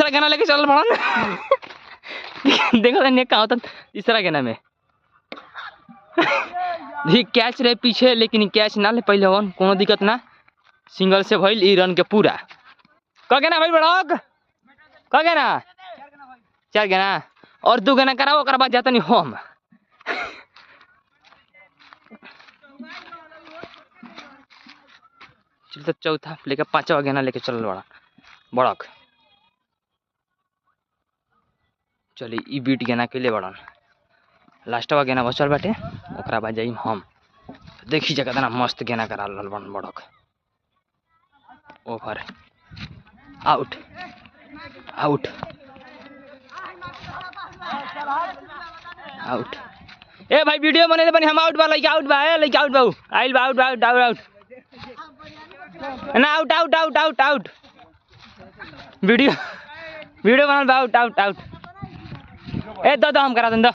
तीसरा गेना लेके चल बड़ा देखो ने कहा होता तीसरा गेना में कैच रहे पीछे लेकिन कैच ना ले पहले वन कोनो दिक्कत ना सिंगल से भइल ई रन के पूरा क गेना भाई बड़ा क गेना 4 गेना और 2 गेना कराओ ओकर बाद जाता नहीं हम चल तो चौथा लेके 5वां गेना लेके चल बड़क चली ई बीट गेना के लिए बड़न लास्टवा गेना बचल बाटे ओकरा बाद जाई हम देखी जगह कितना मस्त गेना करा लल बन बड़क ओवर आउट आउट आउट ए भाई वीडियो बने बनी हम आउट बा लइका आउट बा ए लइका आउट बा आइल बा आउट आउट आउट आउट ना out out out out out video video बनल बा आउट आउट आउट ए दो हम करा दन दो